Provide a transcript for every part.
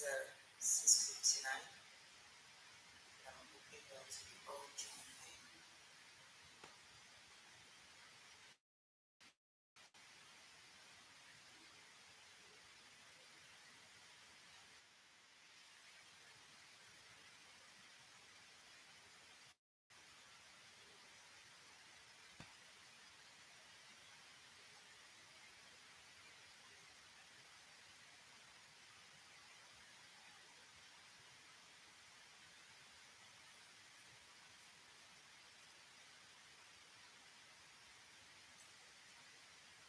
It's 6:59. I'm hoping that we all join in.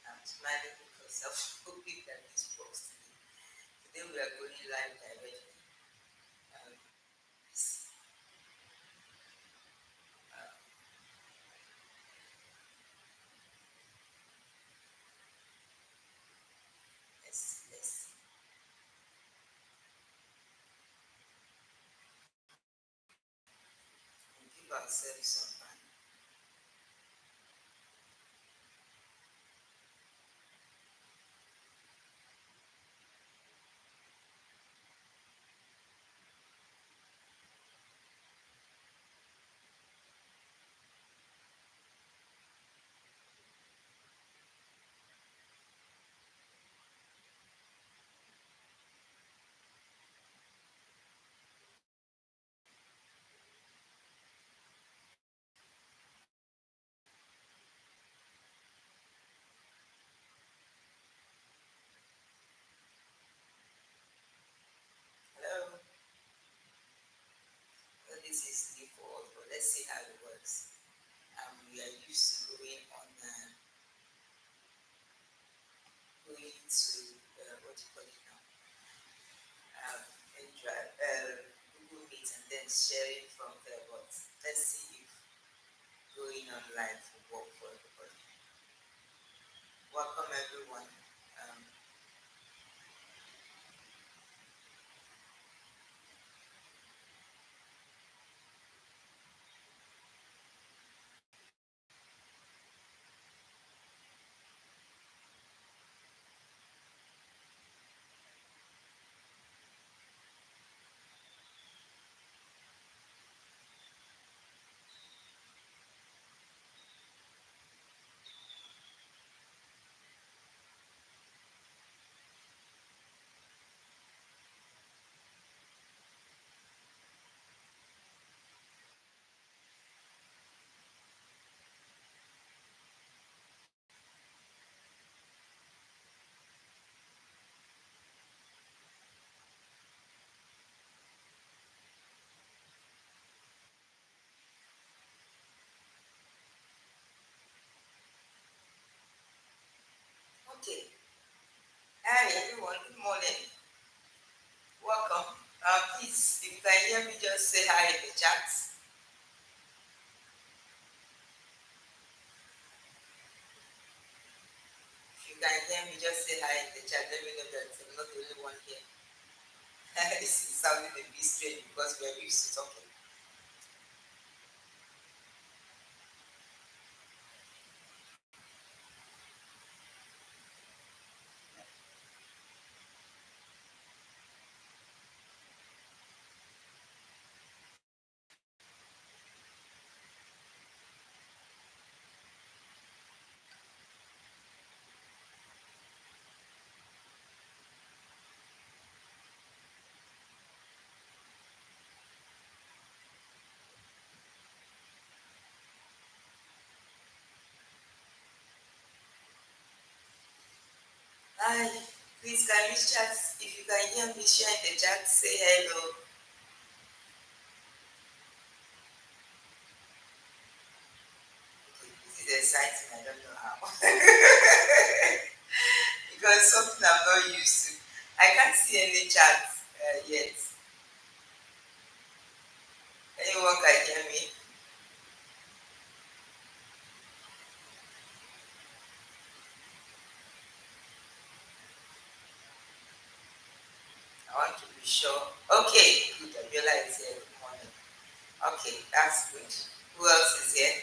I'm smiling because I'm hoping that this works today. Today we are going live directly. Um, this, uh, let's give ourselves some time. Hello. Well, this is default, but let's see how it works. We are used to going to what do you call it now? And drive, Google Meet and then sharing from there. But let's see if going on live will work for everybody. Welcome everyone. Um, okay. Hi everyone. Good morning. Welcome. Please, if you can hear me, just say hi in the chat. If you can hear me, just say hi in the chat. Let me know that I'm not the only one here. This is sounding a bit strange because we are used to talking. Hi. Please, can you chat? If you can hear me, share in the chat. Say hello. Okay, this is exciting. I don't know how. Because something I'm not used to. I can't see any chat yet. Anyone can hear me? I want to be sure. Okay, good. Abiola is here. Good morning. Okay, that's good. Who else is here?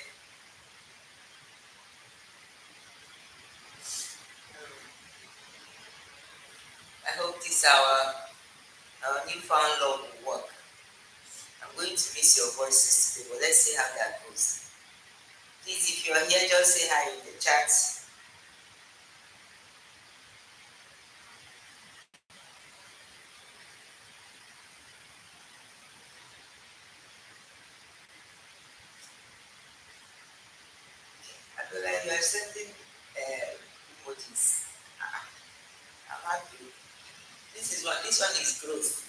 I hope this our Our newfound love will work. I'm going to miss your voices today, but let's see how that goes. Please, if you're here, just say hi in the chat. I feel like you are sending emojis. Ah, I'm happy. This one is growth.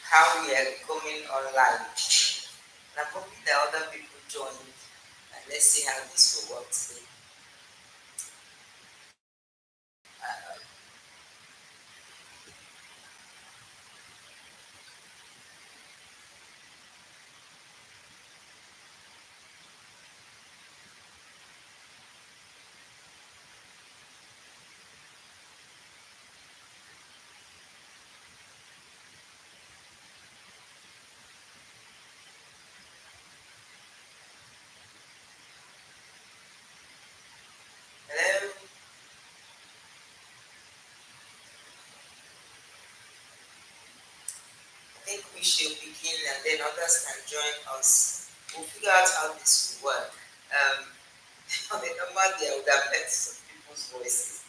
How we are coming online. And I'm hoping that other people join. And let's see how this will work today. Uh, hello. I think we should begin and then others can join us. We'll figure out how this will work. On the normal day, I would have heard some people's voices,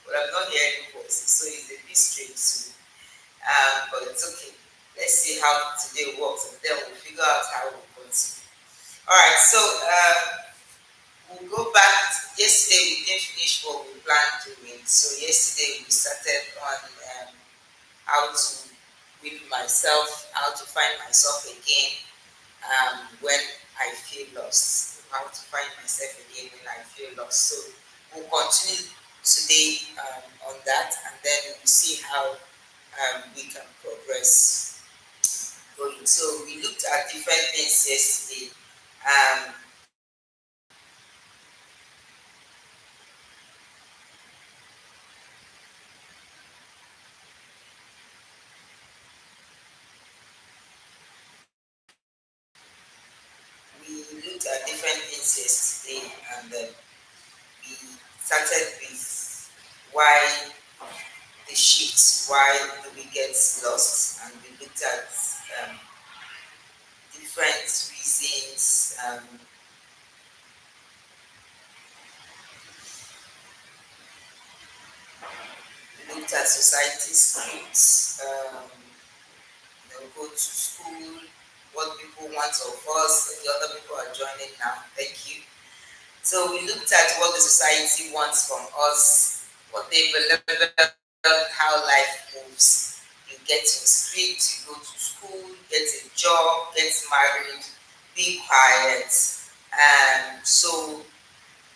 but I'm not hearing voices, so it's a bit strange too. But it's okay. Let's see how today works, and then we'll figure out how we continue. All right, so we'll go back. Yesterday we didn't finish what we planned doing. So yesterday we started on how to build myself, how to find myself again when I feel lost. How to find myself again when I feel lost. So we'll continue today on that, and then we'll see how we can progress going. So we looked at different things yesterday. Um, we looked at different things yesterday, and we started with why the shifts, why do we get lost, and we looked at different reasons. We looked at society scripts. Go to school, what people want of us, the other people are joining now. Thank you. So we looked at what the society wants from us, what they've learned, how life moves. You get in street, you go to school, get a job, get married, be quiet. And so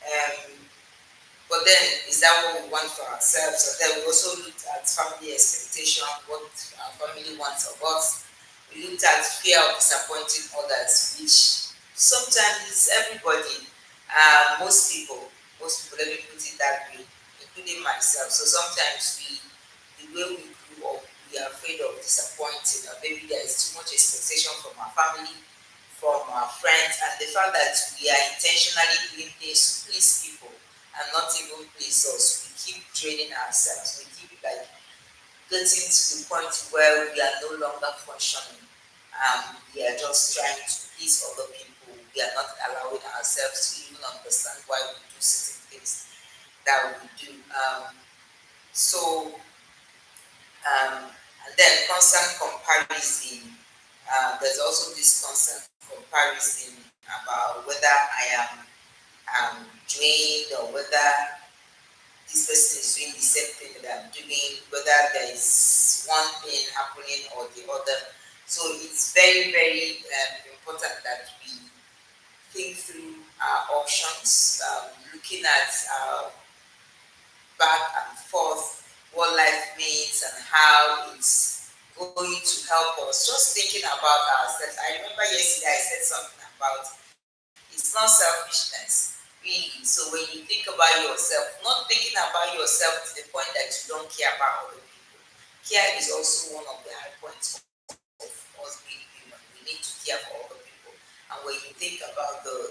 um, but then, is that what we want for ourselves? And then we also looked at family expectation, what our family wants of us. We looked at fear of disappointing others, which sometimes is everybody, most people, let me put it that way, including myself. So sometimes the way we grew up, we are afraid of disappointing, or maybe there is too much expectation from our family, from our friends, and the fact that we are intentionally doing things to please people and not even please us. We keep draining ourselves. We keep like getting to the point where we are no longer functioning. We are just trying to please other people. We are not allowing ourselves to even understand why we do certain things that we do. So and then constant comparison. There's also this constant comparison about whether I am drained or whether this person is doing the same thing that I'm doing, whether there is one thing happening or the other. So it's very, very important that we think through our options, looking at back and forth what life means and how it's going to help us. Just thinking about ourselves. I remember yesterday I said something about it's not selfishness, really. So when you think about yourself, not thinking about yourself to the point that you don't care about other people. Care is also one of the high points of us being human. We need to care for other people. And when you think about the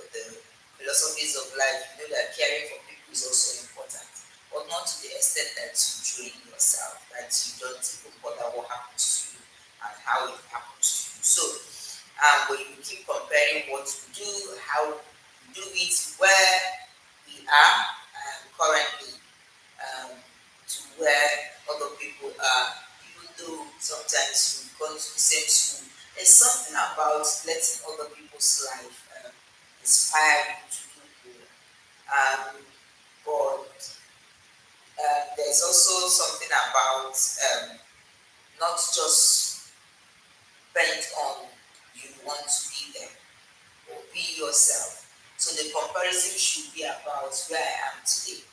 philosophies of life, you know that caring for people is also important. But not to the extent that you drain yourself, that you don't even bother what happens to you and how it happens to you. So when you keep comparing what you do, how you do it, where we are currently, um, to where other people are, even though sometimes you've gone to the same school, there's something about letting other people's life inspire you to do good. But there's also something about not just bent on you want to be there or be yourself. So the comparison should be about where I am today.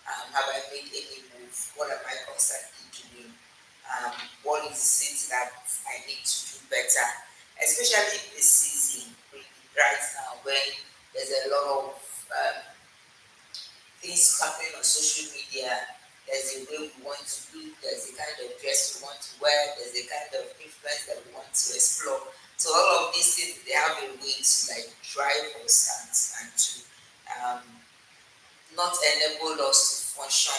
Have I made any move? What am I constantly doing? What is it that I need to do better? Especially in this season, right now, when there's a lot of um, things happening on social media. There's a way we want to look, there's a kind of dress we want to wear, there's a kind of influence that we want to explore. So all of these things, they have a way to like drive us and to um, not enable us to function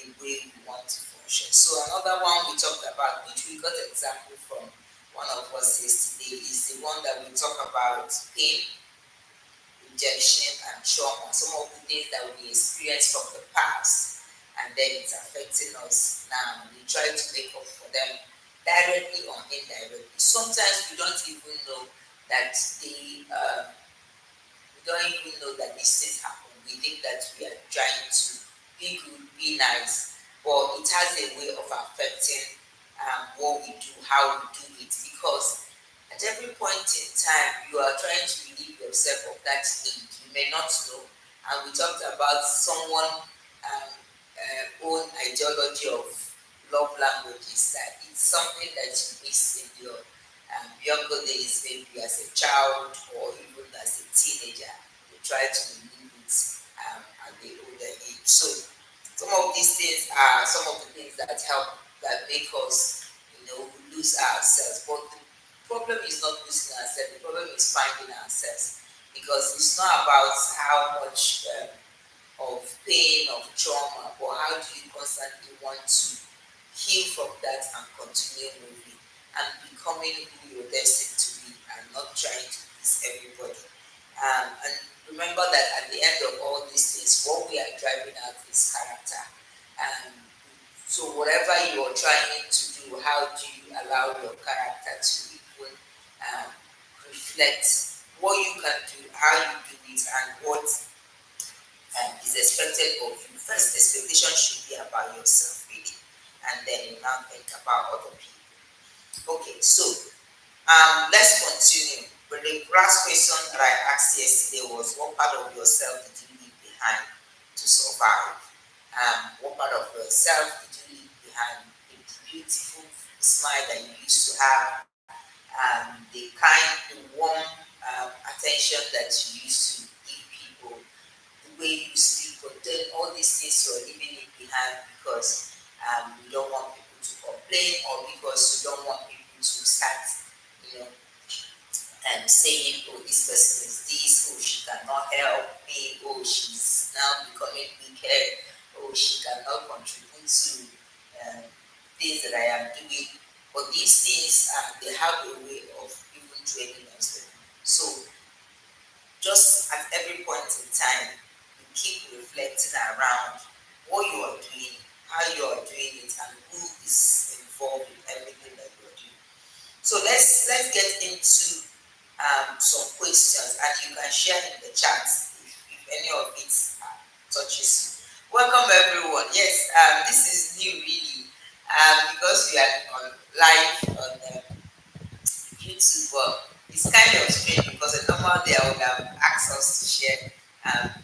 the way we want to function. So another one we talked about, which we got example from one of us yesterday, is the one that we talk about pain, rejection, and trauma, some of the things that we experienced from the past, and then it's affecting us now. We try to make up for them directly or indirectly. Sometimes we don't even know that we don't even know that these things happen. We think that we are trying to be good, be nice, but it has a way of affecting what we do, how we do it, because at every point in time, you are trying to relieve yourself of that need. You may not know. And we talked about someone own ideology of love languages, that it's something that you miss in your younger days, maybe as a child or even as a teenager. You try to relieve it at the older age. So some of these things are some of the things that help, that make us, lose ourselves. But the problem is not losing ourselves. The problem is finding ourselves, because it's not about how much of pain, of trauma, but how do you constantly want to heal from that and continue moving and becoming who you're destined to be, and not trying to please everybody. And remember that at the end of all these things, what we are driving at is character. Um, so whatever you are trying to do, how do you allow your character to even um, reflect what you can do, how you do it, and what is expected of you. First, expectation should be about yourself, really, and then you now think about other people. Okay, so let's continue. But the last question that I asked yesterday was, what part of yourself did you leave behind to survive? What part of yourself did you leave behind? The beautiful smile that you used to have, the kind, the warm attention that you used to give people, the way you speak, but then all these things you're leaving it behind because you don't want people to complain, or because you don't want people to start, you know, saying, oh, this person is this, oh, she cannot help me, oh, she's now becoming wicked, oh, she cannot contribute to um, things that I am doing. But these things, they have a way of even draining us. So just at every point in time, you keep reflecting around what you are doing, how you are doing it, and who is involved in everything that you are doing. So let's get into some questions, and you can share in the chat if any of it touches you. Welcome everyone. Yes, this is new really, because we are on live on YouTube. Well, it's kind of strange because a normal day I would have asked us to share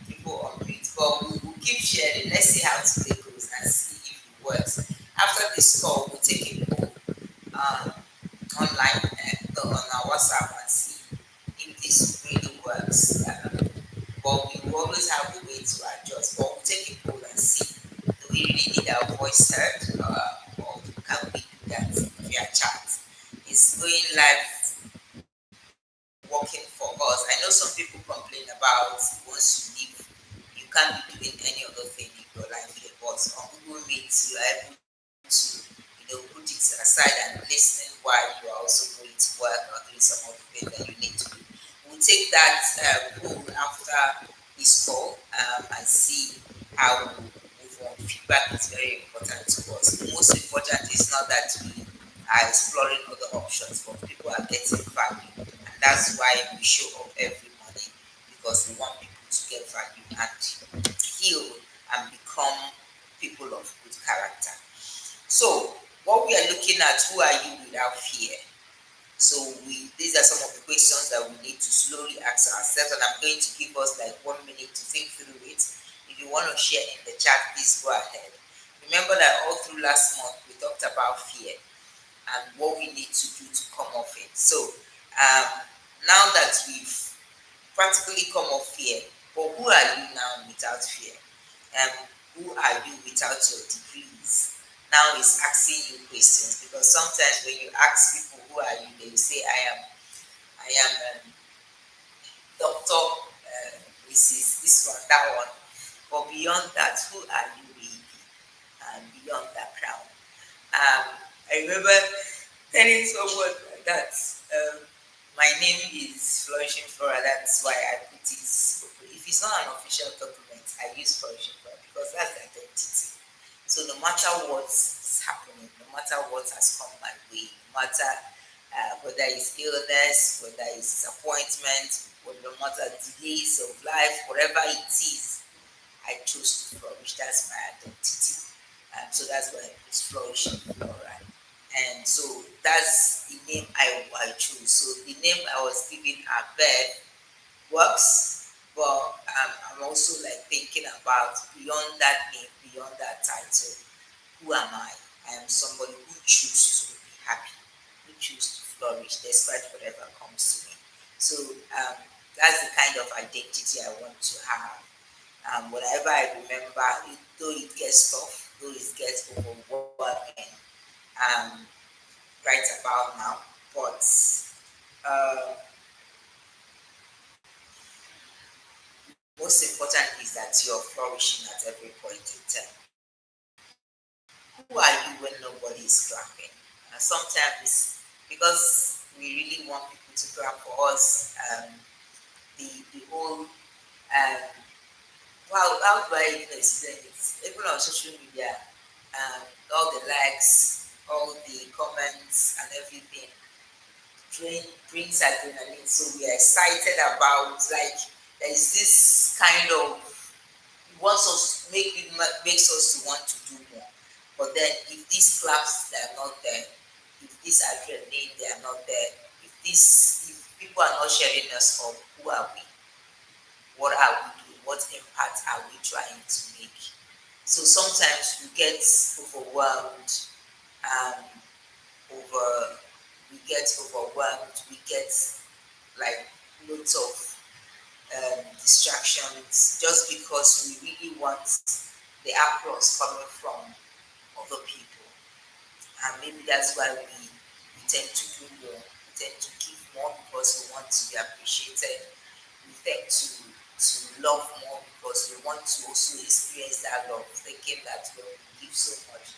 people on it, but we'll keep sharing. Let's see how today goes and see if it works. After this call, we'll take a poll um, online on our WhatsApp and see if this really works. But we will always have a way to adjust. But we'll take a poll and see, do we really need our voice heard, or can we do that via chat? It's going live, working for us. I know some people complain about once you leave, you can't be doing any other thing in your life here. But on Google Meet, you are able to, they'll put it aside and listening while you are also going to work or doing some other thing that you need to do. We'll take that poll after this call and see how we move on. Feedback is very important to us. The most important is not that we are exploring other options, but people are getting value. And that's why we show up every morning because we want people to get value and heal and become people of good character. So, what we are looking at, who are you without fear? So these are some of the questions that we need to slowly ask ourselves, and I'm going to give us like 1 minute to think through it. If you want to share in the chat, please go ahead. Remember that all through last month we talked about fear and what we need to do to come off it. So now that we've practically come off fear, but who are you now without fear? Who are you without your degrees? Now it's asking you questions because sometimes when you ask people who are you, they will say I am doctor, Mrs. This one, that one. But beyond that, who are you really? And beyond that crown. I remember telling someone that my name is Flourishing Flora. That's why I put it. If it's not an official document, I use Flourishing Flora because that's the identity. So no matter what's happening, no matter what has come my way, no matter whether it's illness, whether it's disappointment, no matter delays of life, whatever it is, I chose to flourish. That's my identity. So that's why I put flourishing flora. And so that's the name I chose. So the name I was given at birth works, but I'm also like thinking about beyond that name, beyond that title, who am I? I am somebody who chooses to be happy, who chooses to flourish despite whatever comes to me. So that's the kind of identity I want to have. Whatever I remember, though it gets tough, though it gets overwhelming, um, right about now, but uh, most important is that you're flourishing at every point in time. Who are you when nobody is clapping? Sometimes, because we really want people to clap for us, the whole how do I even explain it? Even on social media, all the likes, all the comments, and everything brings adrenaline. So we are excited about like there is this kind of wants us makes us to want to do more. But then if these claps they are not there, if this adrenaline they are not there, if people are not sharing us up, who are we? What are we doing? What impact are we trying to make? So sometimes we get overwhelmed, um, over we get overwhelmed, we get like loads of distractions just because we really want the applause coming from other people. And maybe that's why we tend to do more, we tend to give more because we want to be appreciated. We tend to love more because we want to also experience that love, thinking that when we give so much,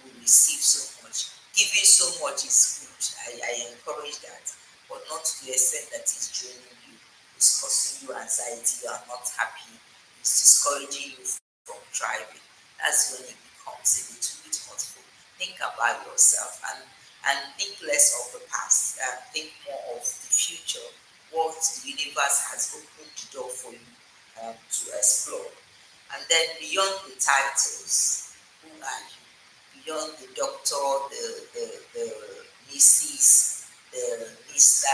we receive so much. Giving so much is good. I encourage that, but not to the extent that it's draining you, it's causing you anxiety, you are not happy, it's discouraging you from thriving. That's when it becomes a little bit hurtful. Think about yourself and think less of the past and think more of the future, what the universe has opened the door for you to explore. And then beyond the titles, who are you? Beyond the doctor, the Mrs., the Mr.,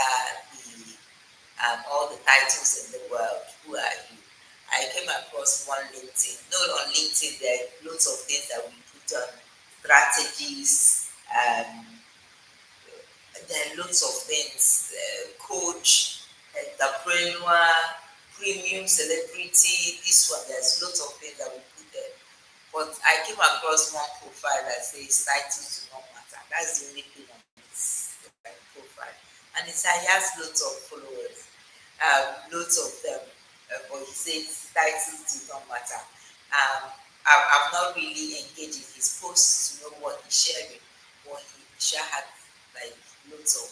the all the titles in the world, who are you? I came across one LinkedIn. No, on LinkedIn there are lots of things that we put on strategies, there are lots of things, coach, entrepreneur, premium celebrity, this one, there's lots of things that we put there. But I came across one profile that says titles do not matter. That's the only thing on his profile. And it's, he has lots of followers, lots of them. But he says titles do not matter. I've not really engaged in his posts to know what he's sharing. But Sha had like loads of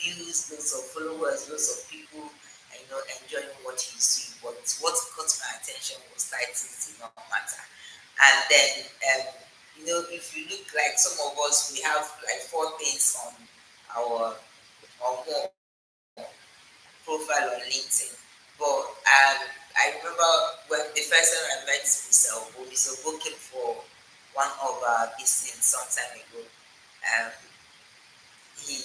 views, loads of followers, loads of people, enjoying what he's doing. But what caught my attention was titles did not matter. And then, if you look like some of us, we have like four things on our or more profile on LinkedIn. But I remember when the first time I met Mr. Obo came for one of our business some time ago. Um, he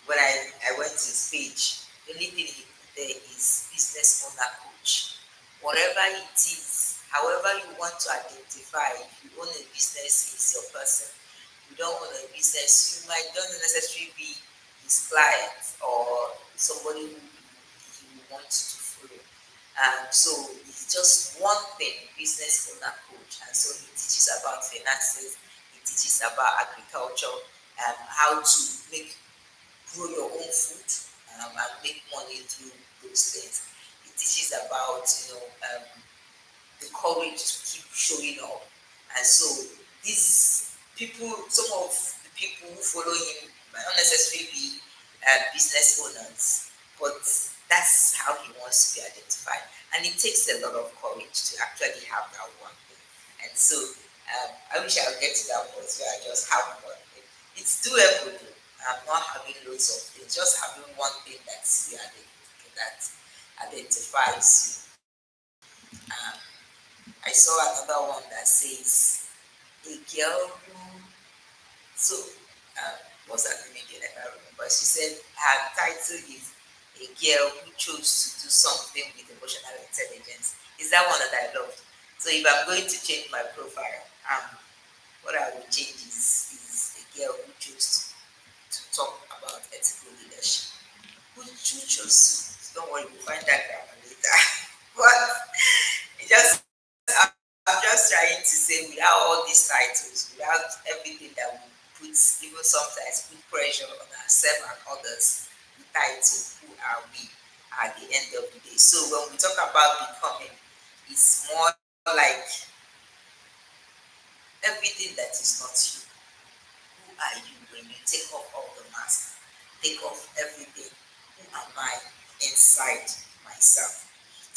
when I went to his page, the only thing he put there is business owner coach. Whatever it is, however you want to identify, if you own a business, he's your person. You don't own a business, you might not necessarily be his client or somebody who he wants to follow. So it's just one thing, business owner coach. And so he teaches about finances, he teaches about agriculture, how to make grow your own food and make money through those things. It teaches about the courage to keep showing up. And so these people, some of the people who follow him might not necessarily be business owners, but that's how he wants to be identified. And it takes a lot of courage to actually have that one thing. And so I wish I would get to that point where I just have one thing. It's doable though. I'm not having loads of things, just having one thing that identifies you. I saw another one that says a girl who so what's her name again? I can't remember. She said her title is a girl who chose to do something with emotional intelligence. Is that one that I loved? So if I'm going to change my profile, what I will change is a girl who chose to talk about ethical leadership. Who chose to? Don't worry, we'll find that grammar later. But it just I'm just trying to say, without all these titles, without everything that we put, even sometimes put pressure on ourselves and others, the title, who are we at the end of the day? So when we talk about becoming, it's more like everything that is not you. Who are you when you take off all the mask, take off everything? Who am I inside myself?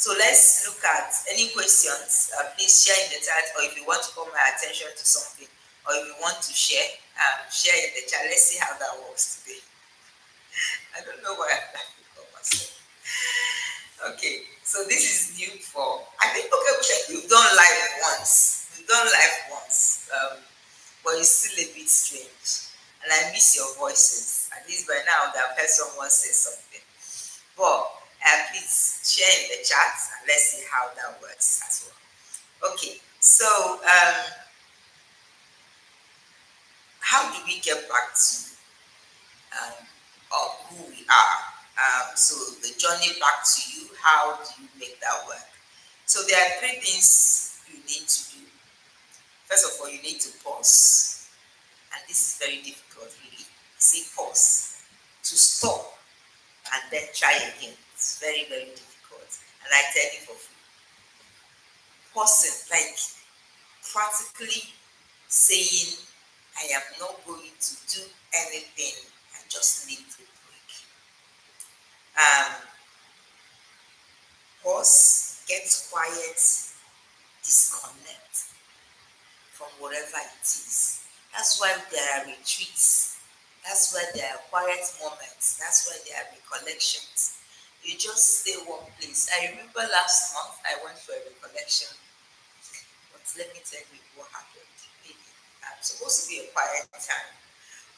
So let's look at any questions. Please share in the chat, or if you want to call my attention to something, or if you want to share in the chat. Let's see how that works today. I don't know why I'm laughing for myself. Okay, so this is new for, I think, okay, you've done live once. You've done live once, but it's still a bit strange. And I miss your voices. At least by now, I've heard someone say something. But please share in the chat and let's see how that works as well. Okay, so how do we get back to who we are? So the journey back to you, how do you make that work? So there are three things you need to do. First of all, you need to pause. And this is very difficult, really. See, pause. To stop and then try again. It's very, very difficult. And I tell you for free. Pausing, like practically saying, I am not going to do anything. I just need to break. Pause, get quiet, disconnect from whatever it is. That's why there are retreats. That's why there are quiet moments. That's why there are recollections. You just stay one place. I remember last month I went for a recollection, but let me tell you what happened. I'm supposed to be a quiet time,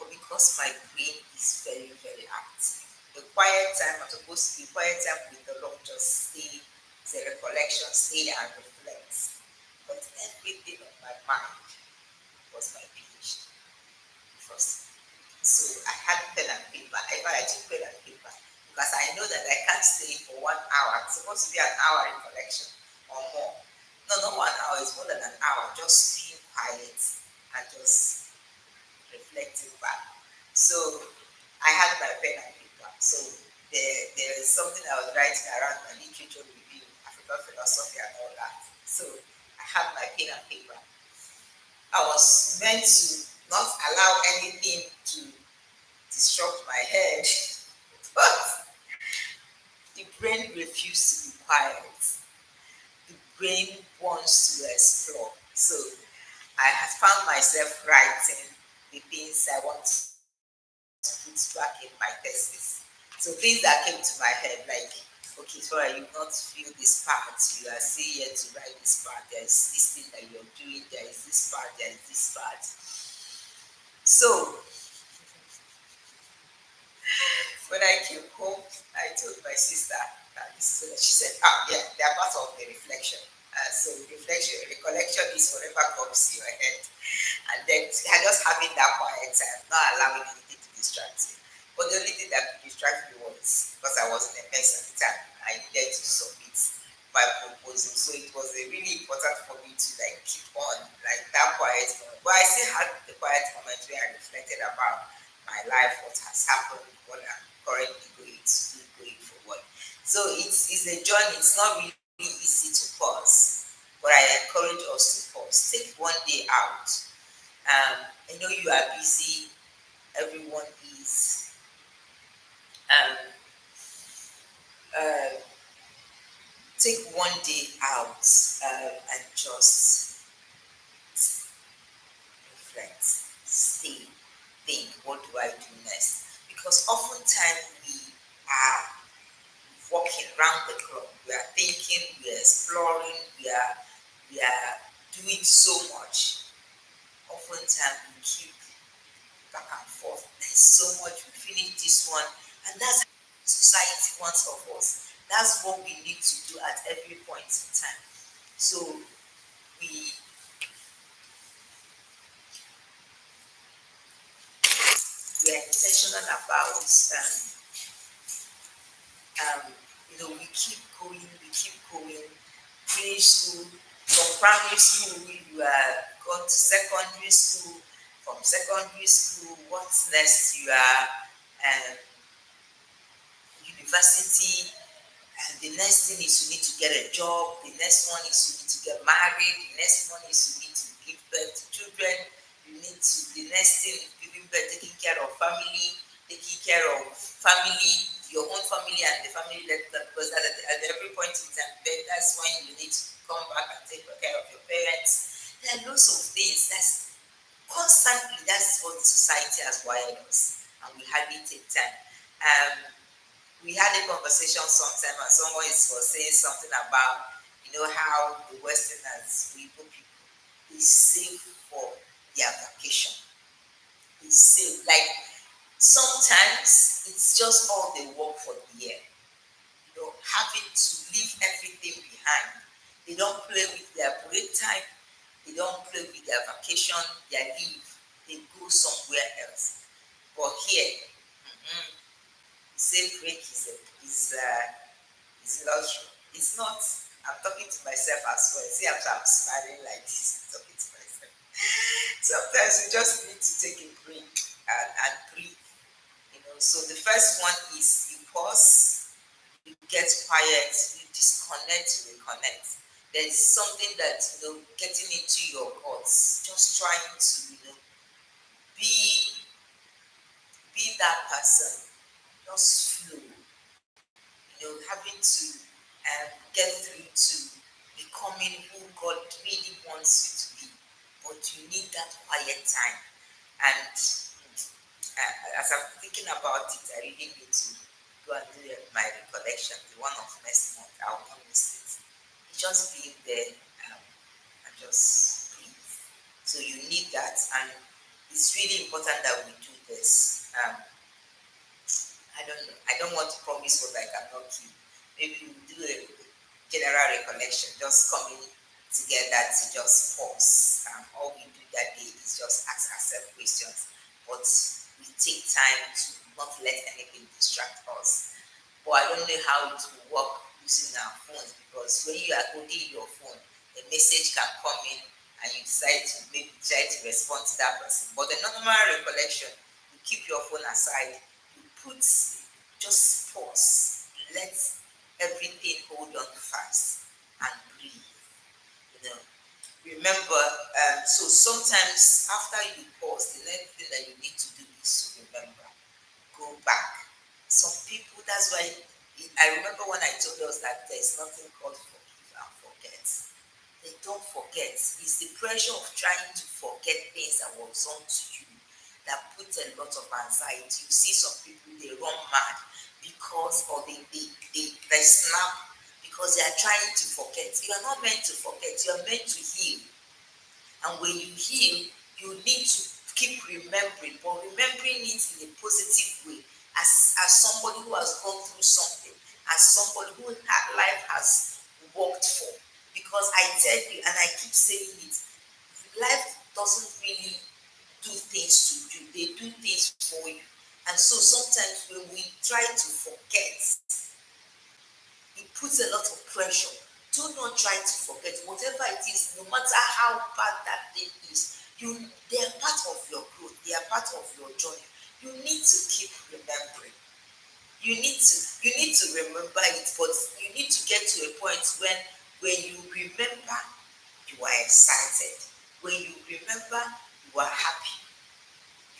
but because my brain is very, very active, the quiet time I'm supposed to be quiet time with the Lord, just stay, it's a recollection, stay and reflect. But everything on my mind was my PhD. Trust me. So I had pen and paper. I took pen and paper because I know that I can't stay for 1 hour. It's supposed to be an hour recollection or more. No, not 1 hour, it's more than an hour. Just being quiet and just reflecting back. So I had my pen and paper. So there is something I was writing around my literature review, African philosophy and all that. So I had my pen and paper. I was meant to not allow anything to disrupt my head. But the brain refused to be quiet. The brain wants to explore. So I had found myself writing the things I want to put back in my thesis. So things that came to my head, like, okay, sorry, you not feel this part. You are still here to write this part. There is this thing that you're doing. There is this part. There is this part. So when I came home, I told my sister that this is. She said, "Ah, yeah, they are part of the reflection. So reflection, recollection is whatever comes to your head, and then I just having that quiet time, not allowing anything to distract me. But the only thing that could distract me was because I was in a mess at the time. I needed to submit my proposal, so it was really important for me to like keep on like that quiet moment. But I still had the quiet moment where I reflected about my life, what has happened, what I'm currently going to do, going forward. So it's a journey. It's not really easy to pause, but I encourage us to pause. Take one day out. I know you are busy. Everyone is. Um, uh, Take one day out and just reflect, stay, think. What do I do next? Because oftentimes we are walking around the clock. We are thinking. We are exploring. We are doing so much. Oftentimes we keep back and forth. There's so much. We finish this one, and that's how society wants of us. That's what we need to do at every point in time. So we we are intentional about we keep going, finish school. From primary school, you are gone to secondary school. From secondary school, what's next? You are um, university. And the next thing is you need to get a job. The next one is you need to get married. The next one is you need to give birth to children. The next thing is giving birth, taking care of family, your own family and the family that because at every point in time, then that's when you need to come back and take care of your parents. There are lots of things. That's what society has wired us, and we hardly take time. We had a conversation sometime and someone was saying something about how the westerners, we people, they save for their vacation. They save, like, sometimes it's just all they work for the year, having to leave everything behind. They don't play with their break time. They don't play with their vacation, their leave. They go somewhere else. But here, say break is luxury. It's not. I'm talking to myself as well. See, I'm smiling like this, talking to myself. Sometimes you just need to take a break and breathe. So the first one is you pause, you get quiet, you disconnect, you reconnect. There's something that getting into your thoughts, just trying to be that person, just flow. Having to get through to becoming who God really wants you to be. But you need that quiet time. And as I'm thinking about it, I really need to go and do my recollection, the one of next month. I will not miss it. It's just being there and just breathe. So you need that, and it's really important that we do this. I don't know. I don't want to promise what I cannot keep. Maybe we do a general recollection, just coming together to just pause. All we do that day is just ask ourselves questions, but we take time to not let anything distract us. But I don't know how it will work using our phones, because when you are holding your phone, a message can come in and you decide to maybe try to respond to that person. But the normal recollection, you keep your phone aside, you put just pause, let everything hold on fast and breathe. You know, remember. So sometimes after you pause, the next thing that you need to do is to remember. why I remember when I told us that there's nothing called forgive and forget. They don't forget. It's the pressure of trying to forget things that was done to you that puts a lot of anxiety. You see some people, they run mad because, or they snap because they are trying to forget. You are not meant to forget. You are meant to heal. And when you heal, you need to keep remembering, but remembering it in a positive way, as somebody who has gone through something, as somebody who life has worked for. Because I tell you, and I keep saying it, life doesn't really do things to you, they do things for you. And so sometimes when we try to forget, it puts a lot of pressure. Do not try to forget whatever it is, no matter how bad that thing is. They are part of your growth, they are part of your journey. You need to keep remembering. You need to remember it, but you need to get to a point when you remember, you are excited. When you remember, you are happy.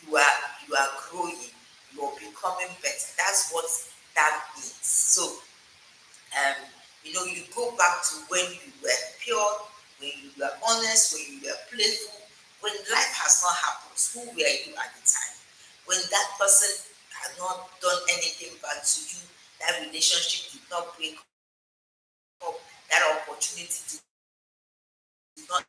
You are growing. You are becoming better. That's what that means. So you go back to when you were pure, when you were honest, when you were playful, when life has not happened, who were you at the time? When that person had not done anything bad to you, that relationship did not break up, that opportunity did not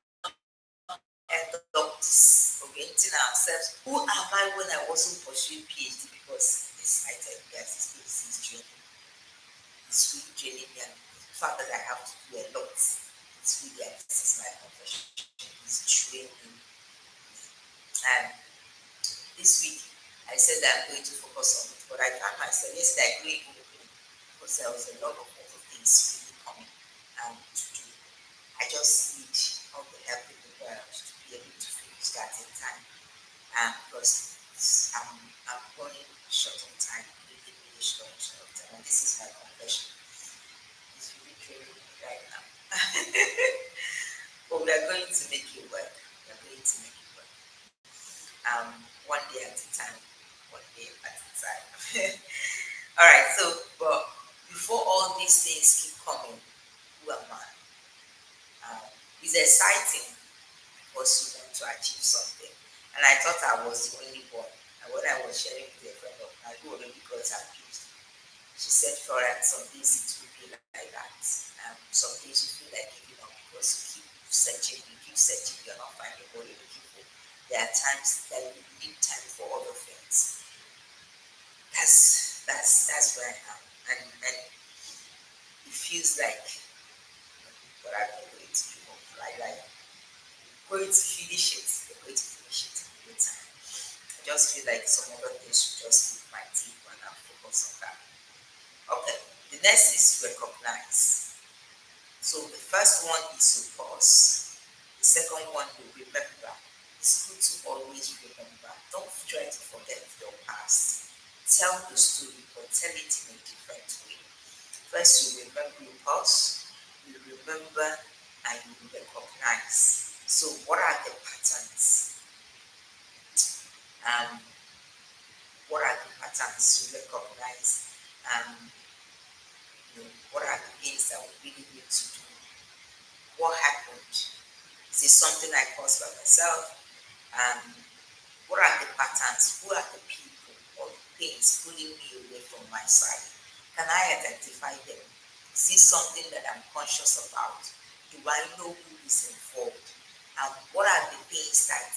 end up disorienting ourselves. Who am I when I wasn't pursuing PhD? Because this, I tell you guys, this place is draining. It's really draining me, and the fact that I have to do a lot, it's really, this is my confession, it's draining me. And this week, I said that I'm going to focus on it, but I found myself yesterday going open because there was a lot of other things really coming to do. I just need all the help in the world to be able to finish that in time. Because I'm running short of time, really short of time. And this is my confession. It's really draining me right now. But we are going to make it work. We are going to make it work. One day at a time. One day at a time. All right. So, but before all these things keep coming, who am I? It's exciting because you want to achieve something. And I thought I was the only one. And when I was sharing with a friend of mine who already got abused, she said, Florence, some days it will be like that. Some days you feel like giving up because you keep searching, you're not finding what you're looking for. There are times that you need time for other things. That's where I am. And it feels like, but I'm not going to give up. Like going to finish it. You're going to finish it in no time. I just feel like some other things should just leave my teeth and I'll focus on that. Okay, the next is recognize. So the first one is to pause. The second one will remember. It's good to always remember. Don't try to forget your past. Tell the story, but tell it in a different way. First, you remember, you pause, you remember, and you recognize. So, what are the patterns? What are the patterns you recognize? What are the things that we really need to do? What happened? Is it something I caused by myself? What are the patterns? Who are the people or the things pulling me away from my side? Can I identify them? Is this something that I'm conscious about? Do I know who is involved? And what are the things that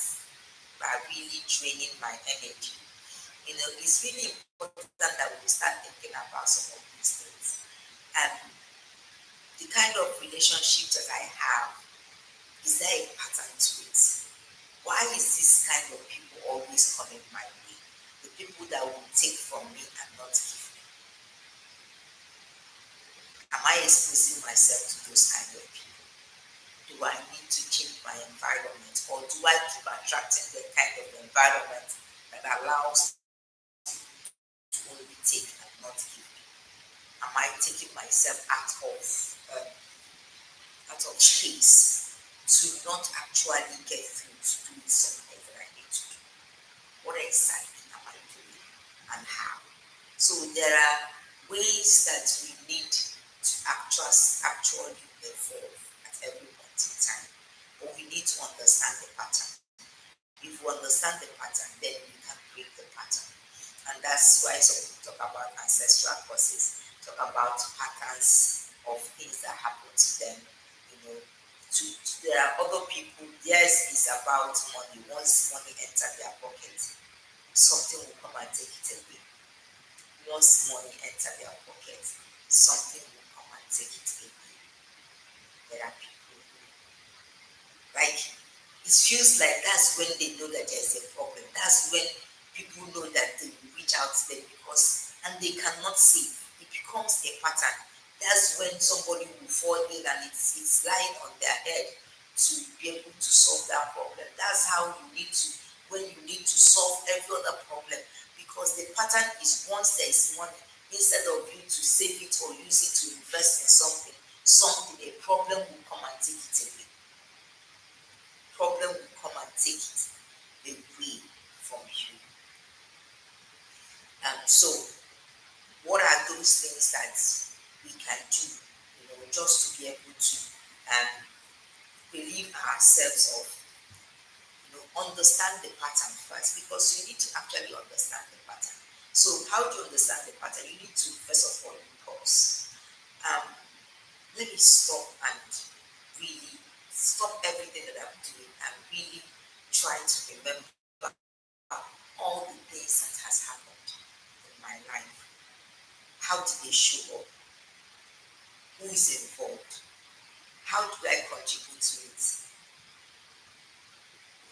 are really draining my energy? It's really important that we start thinking about some of these things. And the kind of relationships that I have, is there a pattern to it? Why is this kind of people always coming my way? The people that will take from me and not give me. Am I exposing myself to those kind of people? Do I need to change my environment, or do I keep attracting the kind of environment that allows to only take and not give me? Am I taking myself out of space to not actually get through to do something that I need to do? What exactly am I doing and how? So there are ways that we need to actually evolve at every point in time. But we need to understand the pattern. If we understand the pattern, then we can break the pattern. And that's why some people talk about ancestral causes, talk about patterns of things that happen to them. You know, there are other people, theirs is about money. Once money enters their pocket, something will come and take it away. Once money enters their pocket, something will come and take it away. There are people who, like, it feels like that's when they know that there's a problem. That's when people know that they will reach out to them because, and they cannot see. It becomes a pattern. That's when somebody will fall in and it's lying on their head to be able to solve that problem. That's how you need to, when you need to solve every other problem, because the pattern is once there is money, instead of you to save it or use it to invest in something, a problem will come and take it away. Problem will come and take it away from you. So what are those things that we can do, just to be able to relieve ourselves of, understand the pattern first, because you need to actually understand the pattern. So how do you understand the pattern? You need to first of all pause. Let me stop and really stop everything that I'm doing and really try to remember all the things that has happened in my life. How did they show up? Who is involved? How do I contribute to it?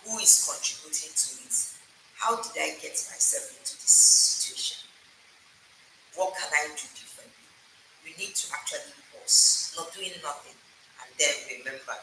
Who is contributing to it? How did I get myself into this situation? What can I do differently? We need to actually pause, not doing nothing, and then remember.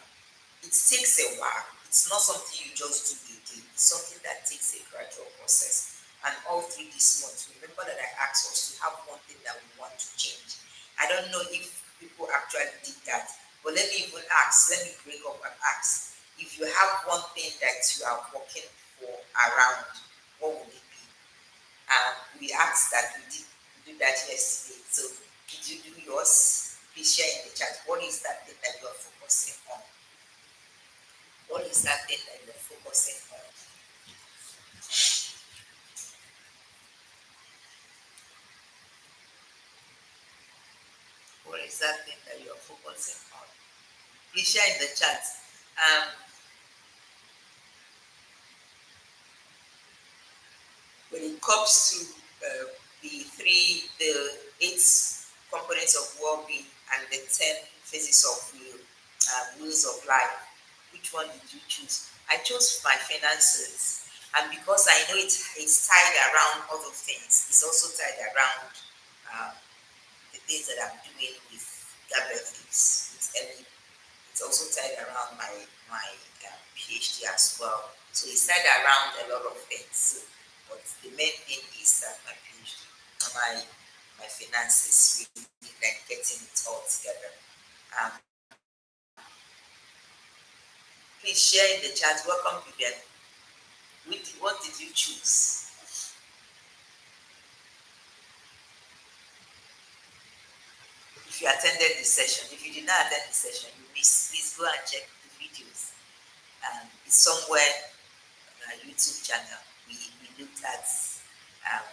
It takes a while. It's not something you just do again. It's something that takes a gradual process. And all through this month, remember that I asked us to have one thing that we want to change. I don't know if people actually did that, but let me even ask, let me break up and ask. If you have one thing that you are working for around, what would it be? And we asked that we did do that yesterday. So did you do yours? Please share in the chat. What is that thing that you are focusing on? What is that thing that you're focusing on? What is that thing that you're focusing on? Please share in the chat. Um, when it comes to the 8 components of well-being and the 10 phases of wheels of life, which one did you choose? I chose my finances, and because I know it's tied around other things, it's also tied around um, the things that I'm doing with Gabriel Things, with Ellie. It's also tied around my PhD as well. So it's tied around a lot of things. So, but the main thing is that my PhD, my finances, really like getting it all together. Um, Please share in the chat. Welcome, Vivian. What did you choose? If you attended the session, if you did not attend the session, you missed. Please go and check the videos. It's somewhere on our YouTube channel. We looked at um,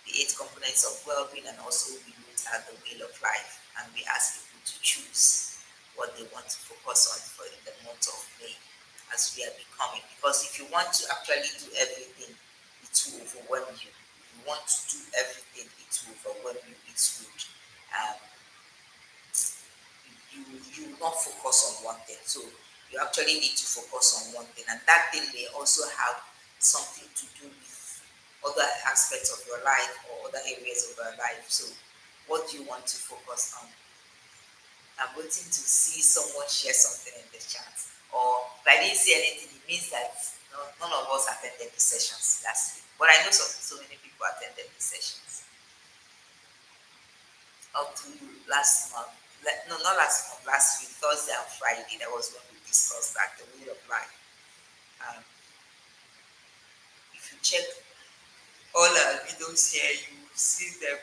the 8 components of well-being, and also we looked at the wheel of life, and we asked people to choose what they want to focus on for the month of May as we are becoming. Because if you want to actually do everything, it will overwhelm you. If you want to do everything, it will overwhelm you. It would you will not focus on one thing. So you actually need to focus on one thing, and that thing may also have something to do with other aspects of your life or other areas of your life. So what do you want to focus on? I'm waiting to see someone share something in the chat. Or if I didn't see anything, it means that none of us attended the sessions last week. But I know so many people attended the sessions up to last month. No, not last month, last week, Thursday and Friday. That was when we discussed that, the way of life. Um, if you check all our videos here, you will see them.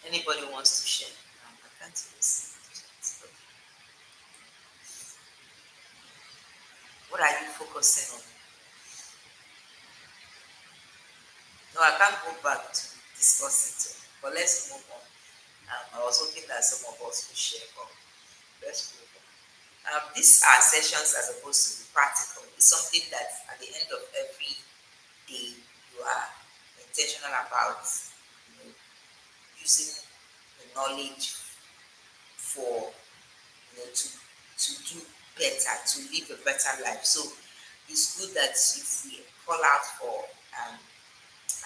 Anybody wants to share? I can't even see the chat. Okay. What are you focusing on? No, I can't go back to discuss it, but let's move on. I was hoping that some of us will share, but let's move on. These are sessions are supposed to be practical. It's something that at the end of every day you are intentional about, you know, using the knowledge for, to do better, to live a better life. So it's good that if we call out for um,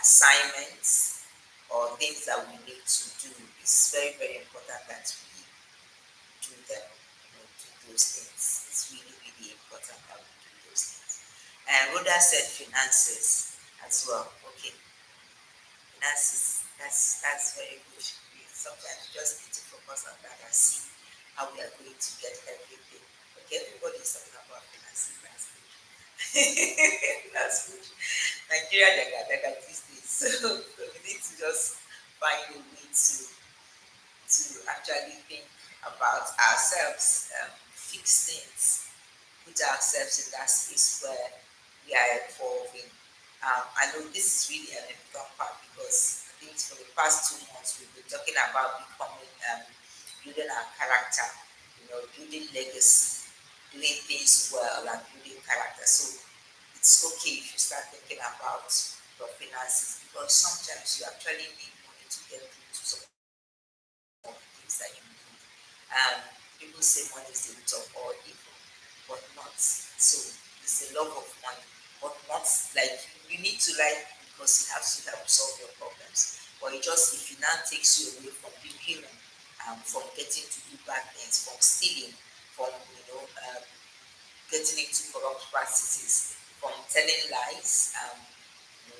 assignments or things that we need to do, it's very, very important that we do them, do those things. It's really, really important that we do those things. And Rhoda said finances as well. Okay, finances, that's very good. Sometimes you just need to focus on that and see how we are going to get everything. Okay, everybody is talking about finances. That's good. That's good. Nigeria, they got these days. So we need to just find a way to actually think about ourselves, fix things, put ourselves in that space where we are evolving. I know this is really an important part because I think for the past 2 months we've been talking about becoming, building our character, building legacy, doing things well, and building character. So it's okay if you start thinking about your finances because sometimes you actually need money to get into some of the things that you need. People say money is the root of all evil, but not so. It's the love of money, but not like you need to like because it has to help solve your problems. But it just if it now takes you away from being human, from getting to do bad things, from stealing, from getting into corrupt practices, from telling lies.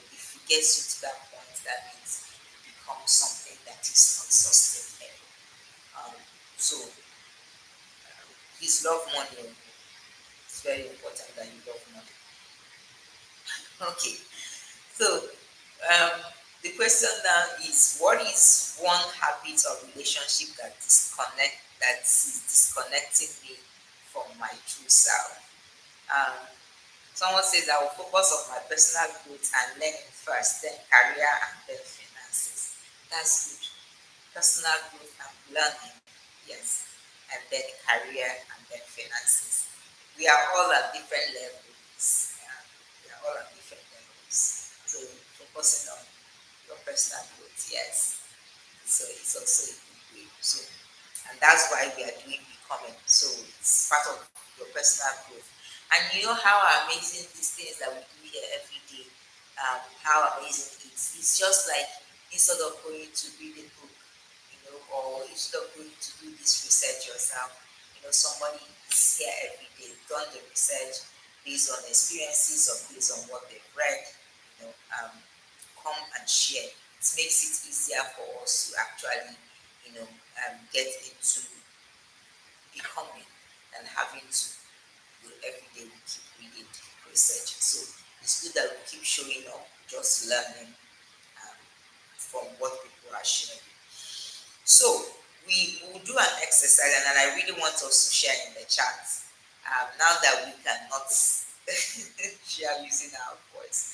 If it gets you to that point, that means it becomes something that is not sustainable. So please love money. It's very important that you love money. Okay. So the question now is what is one habit or relationship that is disconnecting me from my true self? Um, Someone says I will focus on my personal growth and learning first, then career and then finances. That's good. Personal growth and learning, yes, and then career and then finances. We are all at different levels. We are all at different levels. So focusing on your personal growth, yes. So it's also a good way. So and that's why we are doing becoming. So it's part of your personal growth. And you know how amazing these things that we do here every day, how amazing it is. It's just like instead of going to read a book, or instead of going to do this research yourself, somebody is here every day, done the research based on experiences or based on what they've read, you know, um, come and share. It makes it easier for us to actually, get into becoming and having to every day we keep reading, research. So it's good that we keep showing up, just learning from what people are sharing. So we will do an exercise, and I really want us to share in the chat. Now that we cannot share using our voice,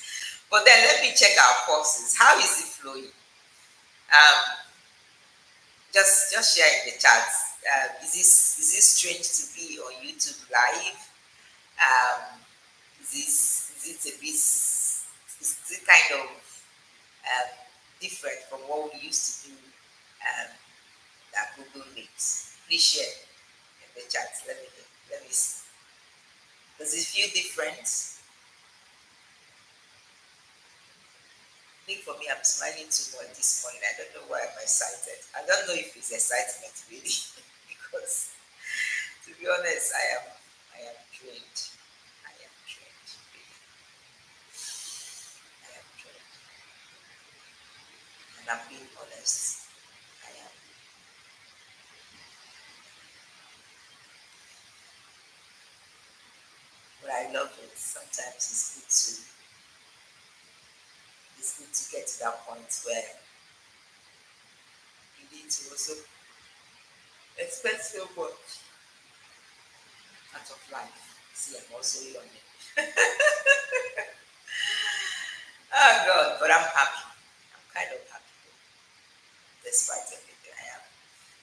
but then let me check our pulses. How is it flowing? Um, just share in the chat. Is this strange to be on YouTube live? Um, is it a bit is it kind of different from what we used to do at Google Meet? Please share in the chat. Let me see. Does it feel different? I think for me, I'm smiling too much this morning. I don't know why I'm excited. I don't know if it's excitement really, because to be honest, I am drained. I am drained. Really. I am drained. And I'm being honest. I am. But I love it. Sometimes it's good to get to that point where you need to also expect so much out of life. See, I'm also yawning. Oh God, but I'm happy. I'm kind of happy despite everything I am.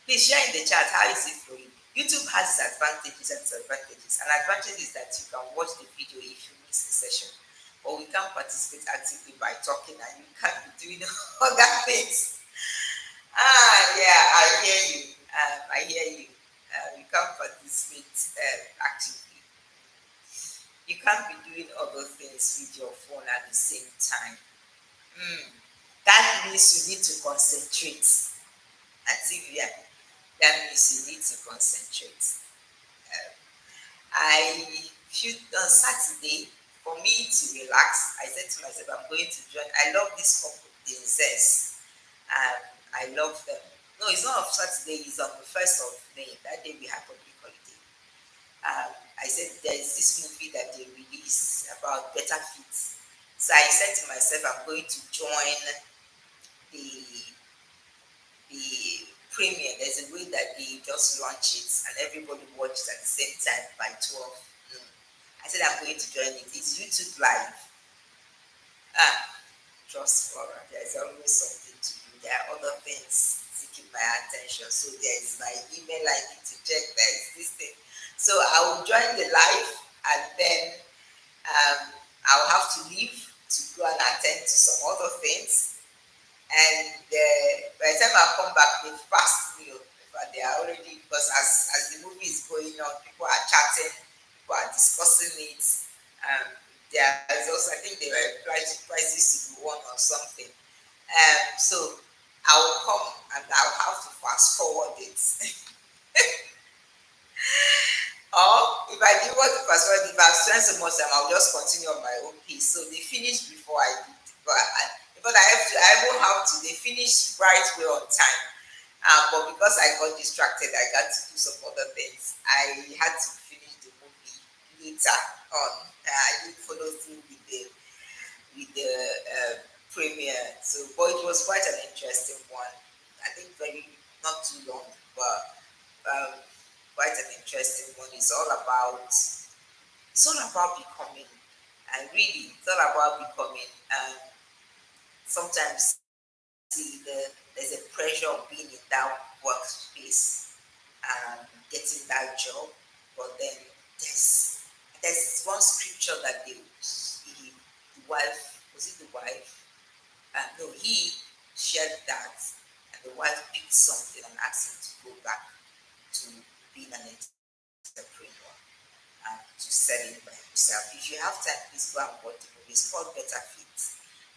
Please share in the chat how is it for you. YouTube has its advantages and disadvantages. An advantage is that you can watch the video if you miss the session, but we can't participate actively by talking and you can't be doing other things. Ah, yeah, I hear you. I hear you. You can't participate actively. You can't be doing other things with your phone at the same time. Mm. That means you need to concentrate. Actively, that means you need to concentrate. I shoot on Saturday for me to relax. I said to myself, I'm going to join. I love this couple, the Zest. I love them. No, it's not on Saturday, it's on the 1st of May. That day we have public holiday. I said there's this movie that they released about better fit. So I said to myself, I'm going to join the the premiere. There's a way that they just launch it and everybody watches at the same time by 12 noon. I said I'm going to join it. It's YouTube live. Ah, just for there's always something to do. There are other things seeking my attention. So there is my email I need to check. There is this thing. So I will join the live and then I'll have to leave to go and attend to some other things. And by the time I come back, they've passed me. But they are already, because as the movie is going on, people are chatting, people are discussing it. There is also, I think there were prizes to be won or something. So I will come and I'll have to fast forward it. Or if I didn't want to fast forward, if I've spent so much time, I'll just continue on my own pace. So they finished before I did. But I won't have to. They finished right way on time. But because I got distracted, I got to do some other things. I had to finish the movie later on. I didn't follow through with the premiere. So, but it was quite an interesting one. I think very not too long, but um, quite an interesting one. It's all about becoming. And really, it's all about becoming. Sometimes see there's a pressure of being in that workspace and getting that job, but then there's one scripture that the wife, was it the wife? No, he shared that, and the wife picked something and asked him to go back to being an entrepreneur and to sell it by himself. If you have time, please go and watch the movie. It's called Better Fit.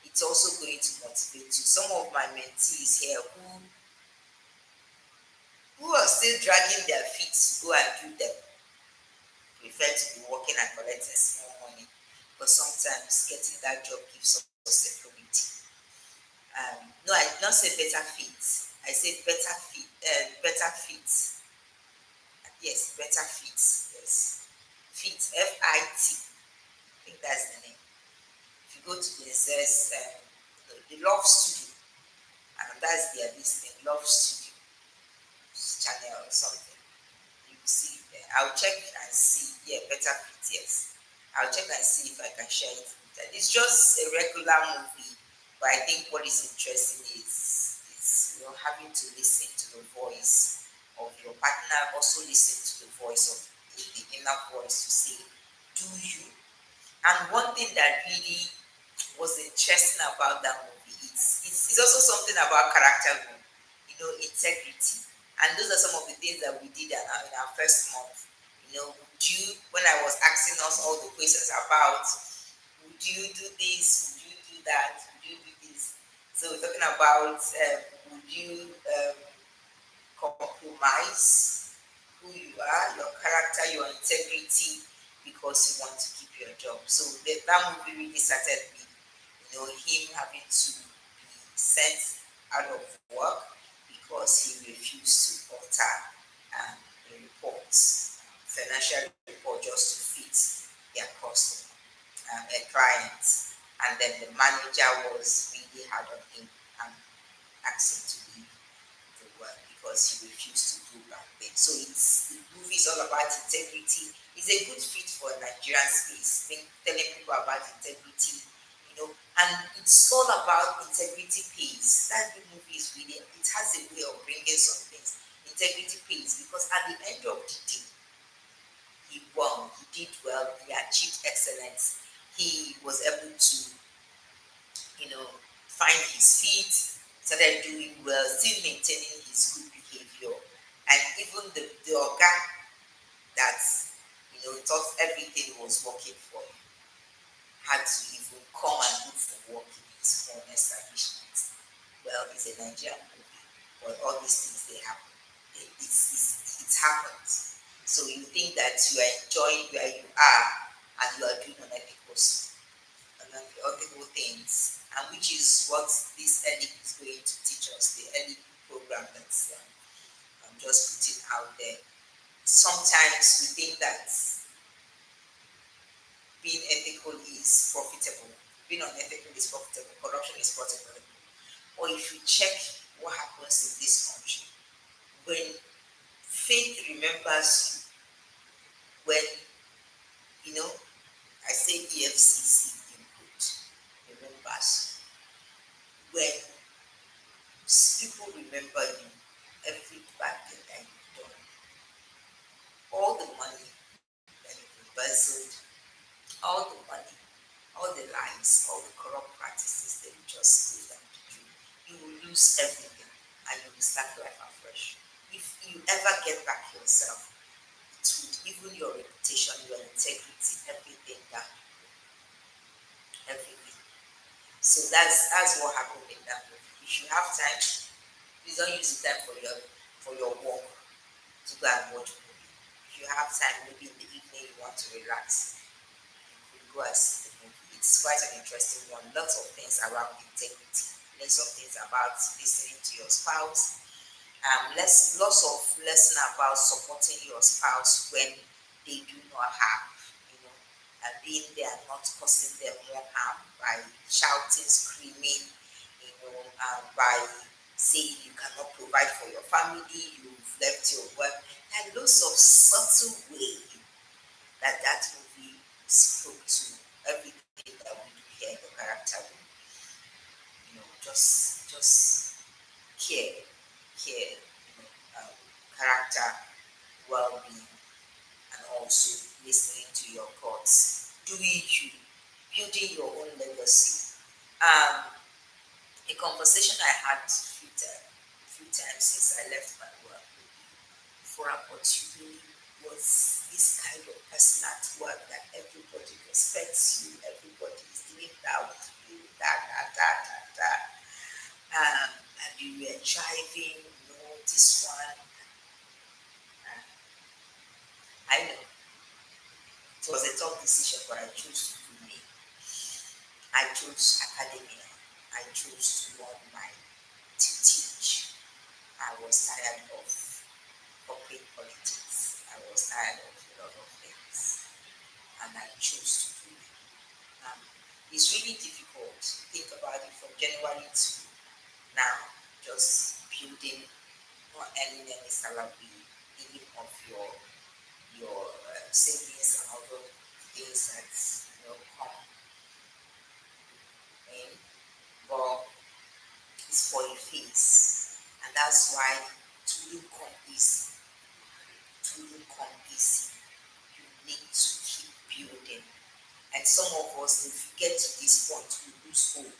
It's also going to motivate you. Some of my mentees here who are still dragging their feet to go and do them prefer to be working and collecting small money. But sometimes getting that job gives us security. No, I did not say better fit. I said better fit. Better fit. Yes, better fit. Yes, fit. FIT. I think that's the name. If you go to the Love Studio, and that's their business, Love Studio channel or something. You will see there. I'll check and see. Yeah, better fit. Yes, I'll check and see if I can share it. It's just a regular movie, but I think what is interesting is having to listen to the voice of your partner. Also listen to the voice of the inner voice to say, "Do you?" And one thing that really was interesting about that movie it's also something about character, integrity. And those are some of the things that we did in our first month. Would you, when I was asking us all the questions about, would you do this, would you do that, would you do this? So we're talking about, would you compromise who you are, your character, your integrity, because you want to keep your job. So that movie really started with, him having to be sent out of work because he refused to alter the reports, financial report, just to fit their customer, a client. And then the manager was really hard on him and asked him to leave the work. because he refused to do bad things. So the movie is all about integrity. It's a good fit for Nigerian space, telling people about integrity, and it's all about integrity pays. That the movie is really, it has a way of bringing some things. Integrity pays because at the end of the day, he won, he did well, he achieved excellence. He was able to, find his feet, started doing well, still maintaining his good behavior. And even the organ that, thought everything was working for him had to even come and look for work in his own establishment. Well, it's a Nigerian movie, but all these things, they happen. It happens. So you think that you are enjoying where you are and you are doing unethical things, and which is what this ELIP is going to teach us, the ELIP program that's I'm just putting out there. Sometimes we think that being ethical is profitable, being unethical is profitable, corruption is profitable. Or if you check what happens in this country, when faith remembers you, when, I say EFCC input remembers you, when people remember you, every bad thing that you've done, all the money that you've embezzled, all the money, all the lies, all the corrupt practices that you just gave them to do, you will lose everything and you will start life afresh. If you ever get back yourself, it would even your reputation, your integrity, everything down, everything. So that's what happened in that movie. If you have time, please don't use the time for your work to go and watch movie. If you have time, maybe in the evening you want to relax, you could go and see the movie. It's quite an interesting one. Lots of things around integrity, lots of things about listening to your spouse, lots of lesson about supporting your spouse when they do not have, and being there and not causing them more harm by shouting, screaming, by saying you cannot provide for your family, you've left your work. And lots of subtle way that movie spoke to everything that we do here in the character room. Just care, character, well-being, and also listening to your thoughts, doing you, building your own legacy. A conversation I had few times since I left my work before I got you really was this kind of person at work that everybody respects you, everybody is doing that with you, that. And you were driving, this one. I know it was a tough decision, but I chose to do me. I chose academia. I chose to learn to teach. I was tired of corporate politics. I was tired of a lot of things, and I chose to do it. It's really difficult to think about it from January to now, just building, not earning any salary, living off your savings and other things that come in, but it's for a phase, and that's why to look come easy, you need to keep building. And some of us, if we get to this point, we lose hope,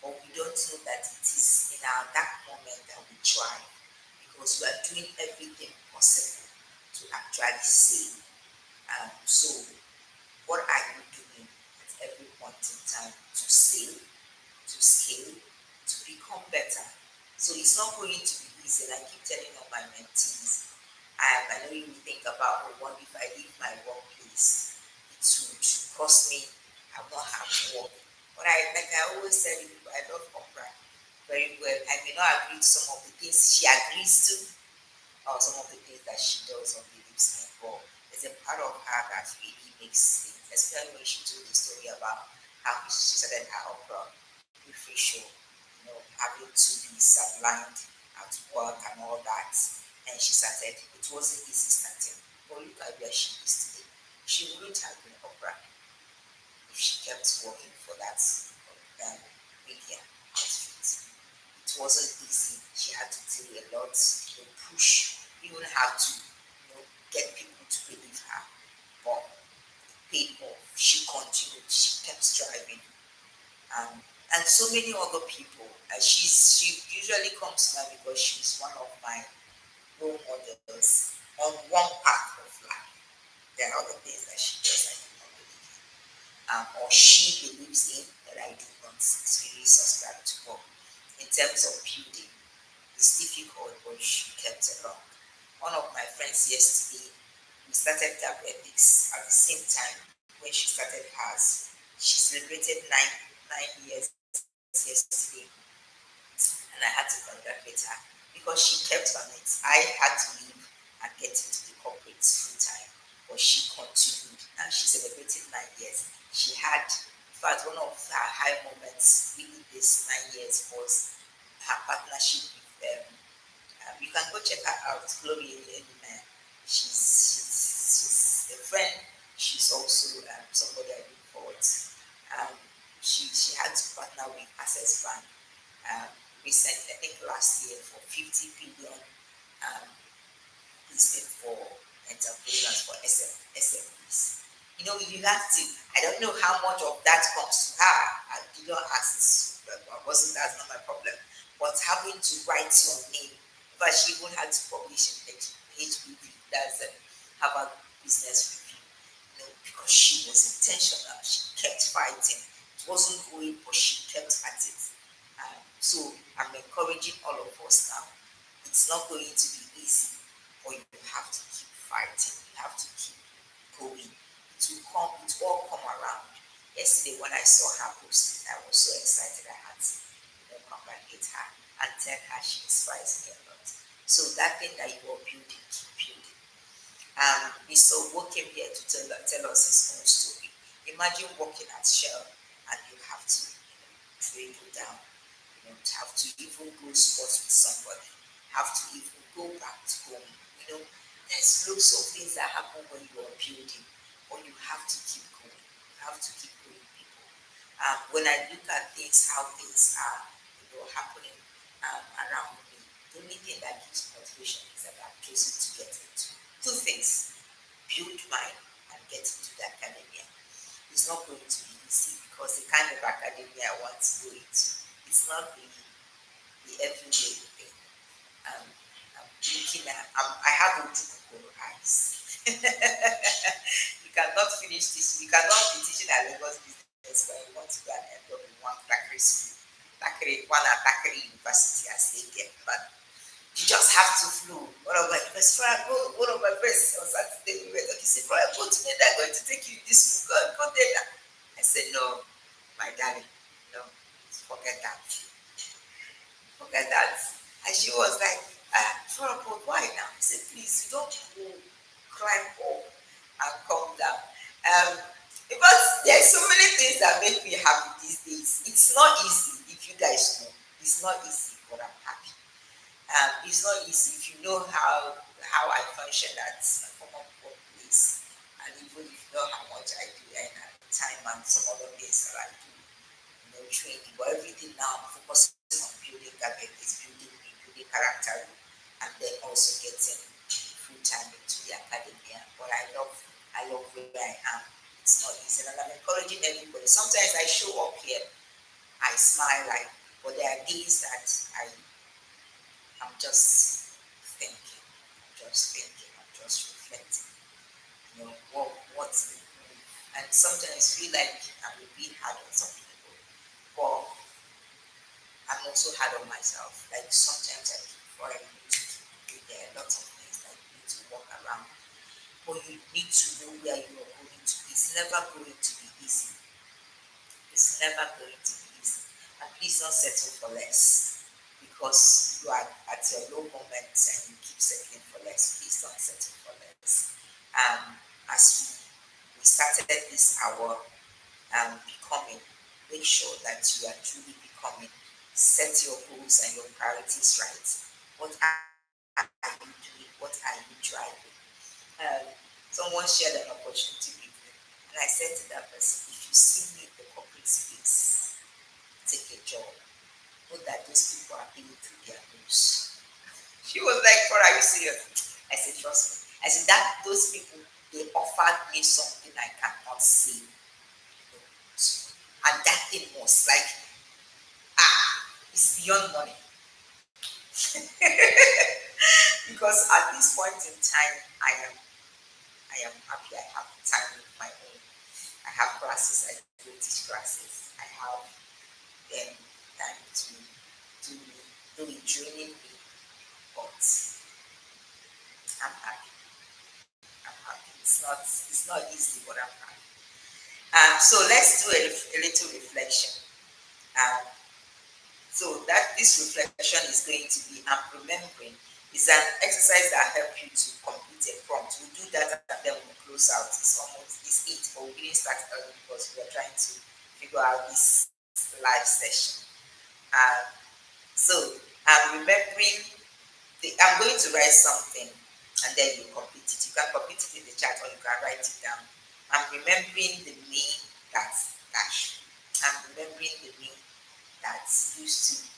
but we don't know that it is in our dark moment that we try, because we are doing everything possible to actually save. So what are you doing at every point in time to save, to scale, to become better? So it's not going to be easy. And I keep telling all my mentees, I know you think about, what if I leave my workplace? It would cost me, I will not have work. But like I always tell you, I love Oprah very well. I may not agree to some of the things she agrees to, or some of the things that she does or believes in, but there's a part of her that really makes sense, especially when she told the story about how she started her Oprah with facial, having to be sublimed at work and all that. And she started, it wasn't easy starting. But look at where she is today. She wouldn't have been Oprah if she kept working for that media outfit. It wasn't easy. She had to do a lot, push, even have to, get people to believe her. But paid off. She continued. She kept striving. Um, and so many other people. She usually comes to mind because she's one of my role models on one path of life. There are other things that she does I do not believe in, or she believes in that I do not really subscribe to. But in terms of building, it's difficult, but she kept along. One of my friends yesterday, we started Ethics at the same time when she started hers. She celebrated nine years yesterday, and I had to congratulate her because she kept on it. I had to leave and get into the corporate full time, but she continued and she celebrated 9 years. She had, in fact, one of her high moments within this 9 years was her partnership with you can go check her out, Glory Elena. She's a friend. She's also somebody I look forward to. She had to partner with Access Bank um, recently, I think last year, for 50 billion um, business for entrepreneurs, for SMEs. You have to, I don't know how much of that comes to her. I did not ask this, wasn't that's not my problem. But having to write your name, but she even had to publish in HBV, that's Harvard Business Review, because she was intentional. She kept fighting. It wasn't going, but she kept at it. So I'm encouraging all of us now. It's not going to be easy, but you have to keep fighting. You have to keep going. It will come. It will all come around. Yesterday, when I saw her posting, I was so excited. I had to congratulate her and tell her she inspires me a lot. So that thing that you are building, keep building. Mr. Obo came here to tell us his own story. Imagine working at Shell and you have to trade down. You don't have to even go sports with somebody. Have to even go back to home. There's lots of things that happen when you are building, but you have to keep going. You have to keep going, people. When I look at things, how things are, happening around me, the only thing that gives motivation is that I've chosen to get into two things: build mine and get into the academia. It's not going to be easy because the kind of academia I want to go into, it's not really the everyday thing. I'm looking at, I have Ojukokoro eyes. You cannot finish this. You cannot be teaching at Lagos business when you want to go and end up in one Thackeray school, Thackeray University as they get. But you just have to flow. One of my friends on Saturday, we were talking, said, "Bro, go to me, they're going to take you to this school. Go there." I said, "No, my darling, no, forget that. Forget that." And she was like, "But why now?" I said, "Please, you don't go climb up and come down." Because there's so many things that make me happy these days. It's not easy, if you guys know. It's not easy, but I'm happy. It's not easy if you know how I function at my former workplace, and even if you know how much I do and time and some other things that I do, training, but everything now I'm focusing on building capabilities, building me, building character, and then also getting full time into the academia. But I love where I am. It's not easy, and I'm encouraging everybody. Sometimes I show up here, I smile, but there are days that I'm just thinking, I'm just reflecting. What's the move? And sometimes feel like I'm a bit hard on some people, but I'm also hard on myself. Like sometimes I keep for there are lots of things that you need to walk around, but you need to know where you are going to. It's never going to be easy. It's never going to be easy. And please don't settle for less because you are at your low moments and you keep settling for less. Please don't settle for less. As we started this hour, becoming, make sure that you are truly becoming. Set your goals and your priorities right. What are you doing? What are you driving? Um, Someone shared an opportunity with me, and I said to that person, if you see me in the corporate space, take a job. Know that those people are paying through their nose. She was like, "For are you serious?" I said, "Trust me." I said that those people they offered me something I cannot say no to. And that thing was like, it's beyond money. Because at this point in time, I am happy. I have time with my own. I have classes. I go teach classes. I have time to do really draining me, but I'm happy. I'm happy. It's not easy, but I'm happy. So let's do a little reflection. Um, so that this reflection is going to be I'm remembering is an exercise that helps you to complete a prompt. We'll do that and then we'll close out. It's it, but we didn't start early because we are trying to figure out this live session. Um, so I'm remembering I'm going to write something and then you complete it. You can complete it in the chat or you can write it down. I'm remembering the me that's dash. I'm remembering the me that used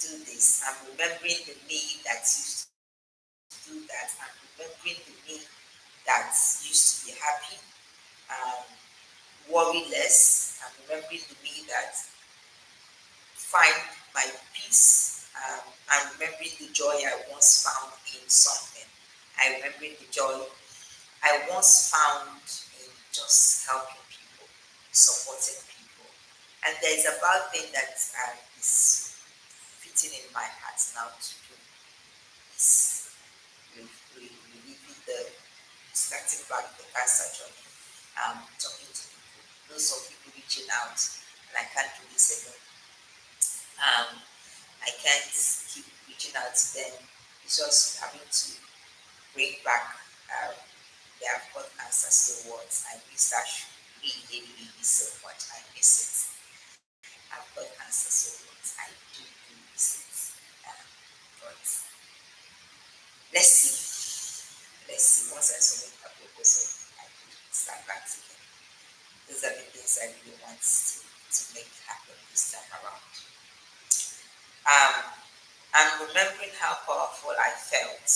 to do this. I'm remembering the me that used to do that. I'm remembering the me that used to be happy, um, worry less. I'm remembering the me that find my peace. I'm remembering the joy I once found in something. I remembering the joy I once found in just helping people, supporting people. And there's a bad thing that is fitting in my heart now to do is relieving the starting back the cancer journey. Talking to people, those of people reaching out, and I can't do this alone. Um, I can't keep reaching out to them. It's just having to bring back their podcast as words. I miss that really, really so much. I miss it. I've got cancer so much. I do miss it. But let's see. Let's see. Once I submit a proposal, I could start back again. Those are the things I really want to make happen this time around. Um, I'm remembering how powerful I felt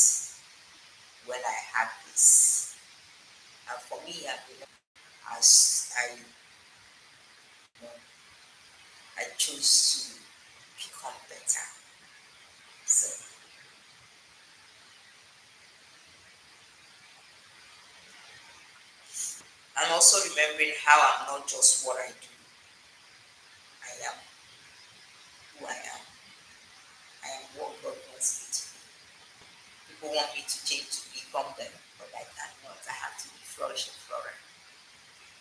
when I had this. And for me, I remember as you know, I chose to become better. So, and also remembering how I'm not just what I do, I am who I am. I am what God wants me to be. People want me to change to become them, but I cannot. I have to be flourishing flora.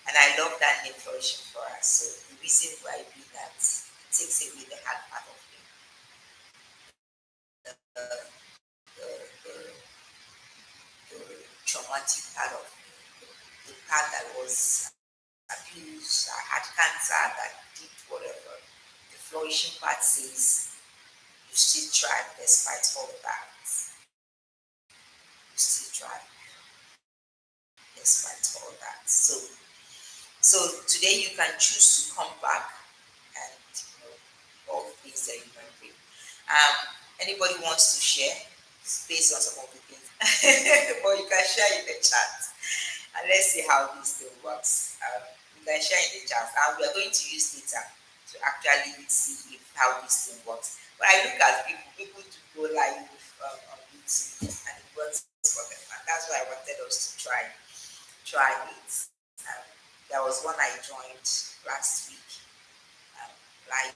And I love that name, flourishing flora. So the reason why I do that, it takes away the hard part of me. The, the, the, the traumatic part of me. The part that was abused, I had cancer, that did whatever. The flourishing part says you still try despite all that. You still try despite all that. So today you can choose to come back and all the things that you can bring. Anybody wants to share? It's based on some of the things, but you can share in the chat and let's see how this thing works. You can share in the chat, and we are going to use data to actually see if how this thing works. But I look at people to go live on YouTube, and it works for them, and that's why I wanted us to try it. Um, there was one I joined last week, live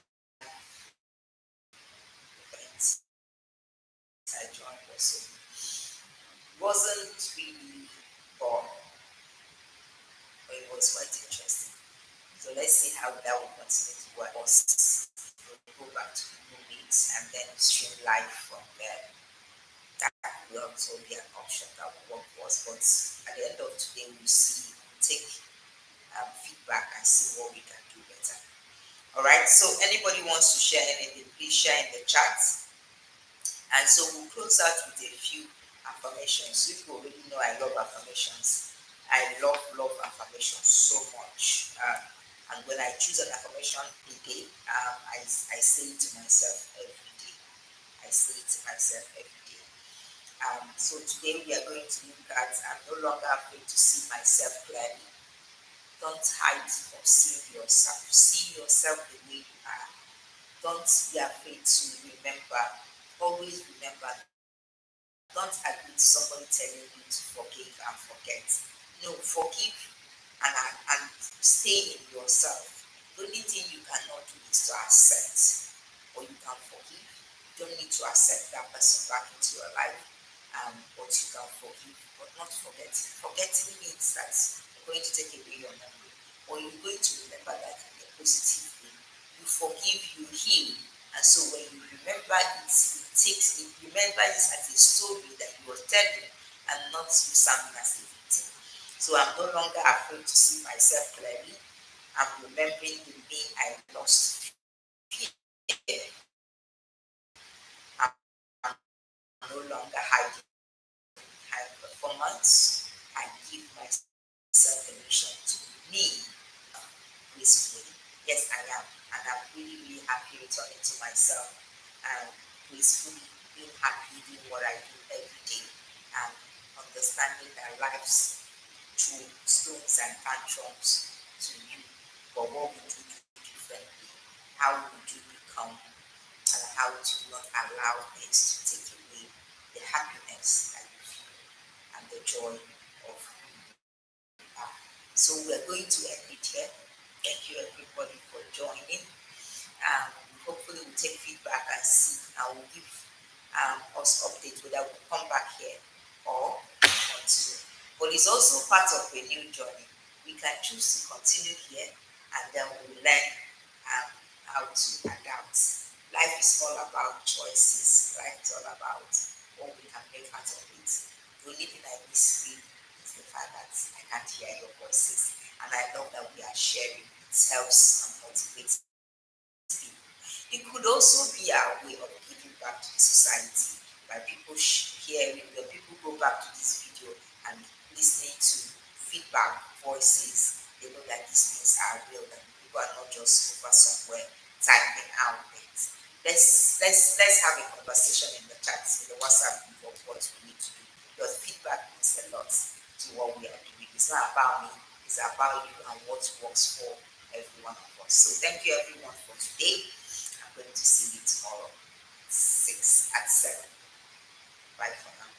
event. I joined also. Wasn't really fun, but it was quite interesting. So let's see how that will continue to work. Us go back to Google Meet and then stream live from there. That will also be an option that will work for us. But at the end of today, we'll see, we'll take feedback and see what we can do better. All right. So anybody wants to share anything, please share in the chat. And so we'll close out with a few affirmations. You people already know I love affirmations. I love affirmations so much. And when I choose an affirmation a day, I say it to myself every day. I say it to myself every day. So today we are going to look at I'm no longer afraid to see myself clearly. Don't hide from seeing yourself. See yourself the way you are. Don't be afraid to remember. Always remember. Don't agree to somebody telling you to forgive and forget. No, forgive and stay in yourself. The only thing you cannot do is to accept, or you can forgive. You don't need to accept that person back into your life, but you can forgive, but not forget. Forgetting means that you're going to take away your memory, or you're going to remember that in a positive way. You forgive, you heal, and so when you remember it, remember it as a story that you were telling, and not you sounding as a victim. So I'm no longer afraid to see myself clearly. I'm remembering the me I lost. Fear. I'm no longer hiding behind performance. I give myself permission to me gracefully. Yes, I am. And I'm really happy returning to myself and gracefully being happy doing what I do every day and understanding that life's through stones and tantrums to you, but what would you do differently? How would you become and how to not allow things to take away the happiness that you feel and the joy of who you are. So we're going to end it here. Thank you everybody for joining. Hopefully we'll take feedback and see and we'll give us updates whether we'll come back here or continue. But it's also part of a new journey. We can choose to continue here and then we'll learn how to adapt. Life is all about choices. Life is all about what we can make out of it. The only thing I miss really is the fact that I can't hear your voices. And I love that we are sharing. It helps and motivates people. It could also be our way of giving back to the society by people hearing, when people go back to this video and listening to feedback voices, they know that these things are real and people are not just over somewhere typing out things. Let's have a conversation in the chat, in the WhatsApp group of what we need to do. Because feedback means a lot to what we are doing. It's not about me, it's about you and what works for every one of us. So thank you everyone for today. I'm going to see you tomorrow, 6 at 7. Bye for now.